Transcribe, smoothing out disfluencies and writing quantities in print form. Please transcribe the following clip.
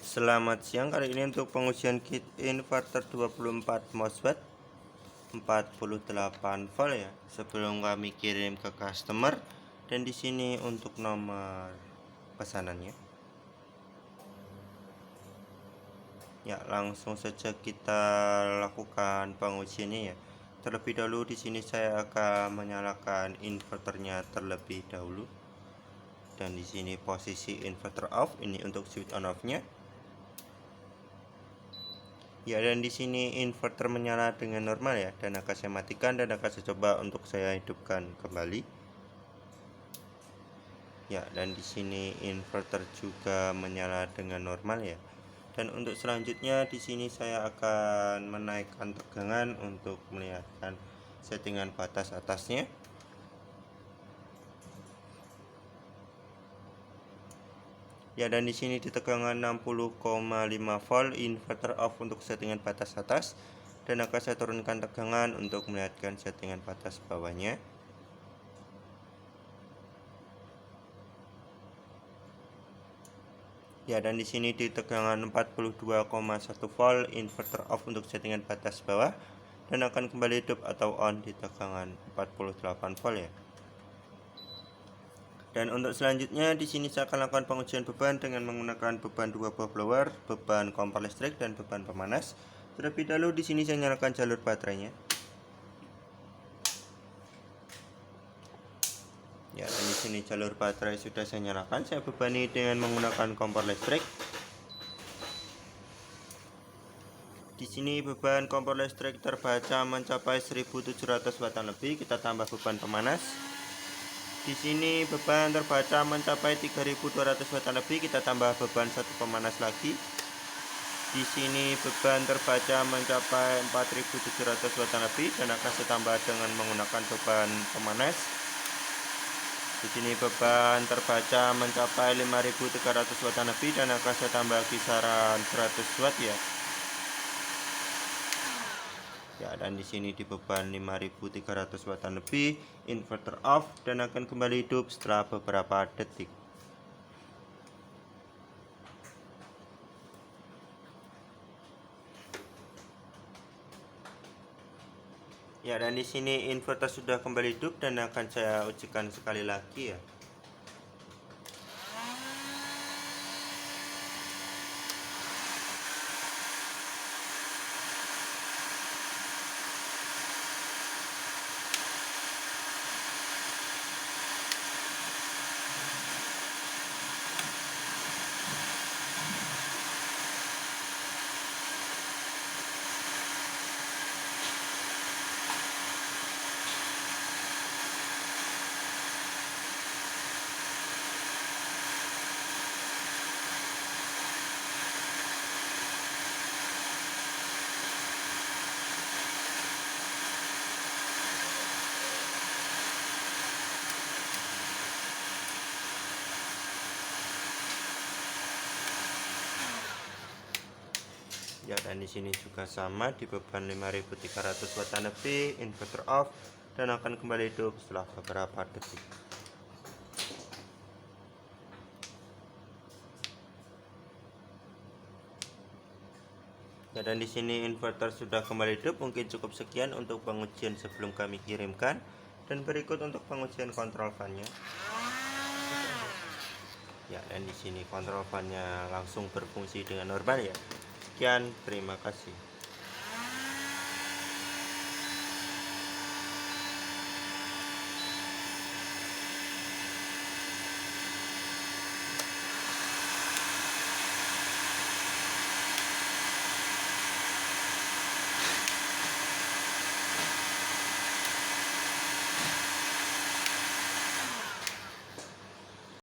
Selamat siang, kali ini untuk pengujian kit inverter 24 MOSFET 48 volt ya. Sebelum kami kirim ke customer, dan di sini untuk nomor pesanannya. Ya, langsung saja kita lakukan pengujiannya ya. Terlebih dahulu di sini saya akan menyalakan inverternya terlebih dahulu. Dan di sini posisi inverter off, ini untuk switch on off-nya. Ya, dan di sini inverter menyala dengan normal ya, dan akan saya matikan dan akan saya coba untuk saya hidupkan kembali. Ya, dan di sini inverter juga menyala dengan normal ya. Dan untuk selanjutnya di sini saya akan menaikkan tegangan untuk melihatkan settingan batas atasnya. Ya, dan di sini di tegangan 60,5 volt inverter off untuk settingan batas atas, dan akan saya turunkan tegangan untuk melihatkan settingan batas bawahnya. Ya, dan di sini di tegangan 42,1 volt inverter off untuk settingan batas bawah, dan akan kembali hidup atau on di tegangan 48 volt ya. Dan untuk selanjutnya di sini saya akan lakukan pengujian beban dengan menggunakan beban 2 buah blower, beban kompor listrik, dan beban pemanas. Terlebih dahulu di sini saya nyalakan jalur baterainya. Ya, dan di sini jalur baterai sudah saya nyalakan. Saya bebani dengan menggunakan kompor listrik. Di sini beban kompor listrik terbaca mencapai 1700 watt lebih. Kita tambah beban pemanas. Di sini beban terbaca mencapai 3200 watt lebih. Kita tambah beban satu pemanas lagi. Di sini beban terbaca mencapai 4700 watt lebih, dan akan saya tambah dengan menggunakan beban pemanas. Di sini beban terbaca mencapai 5300 watt lebih, dan akan saya tambah kisaran 100 watt ya. Ya, dan di sini di beban 5300 watt lebih, inverter off dan akan kembali hidup setelah beberapa detik. Ya, dan di sini inverter sudah kembali hidup dan akan saya ujikan sekali lagi ya. Ya, dan di sini juga sama di beban 5300 watt lebih, inverter off dan akan kembali hidup setelah beberapa detik. Ya, dan di sini inverter sudah kembali hidup. Mungkin cukup sekian untuk pengujian sebelum kami kirimkan, dan berikut untuk pengujian kontrol fan-nya. Ya, dan di sini kontrol fan-nya langsung berfungsi dengan normal ya. Sekian, terima kasih.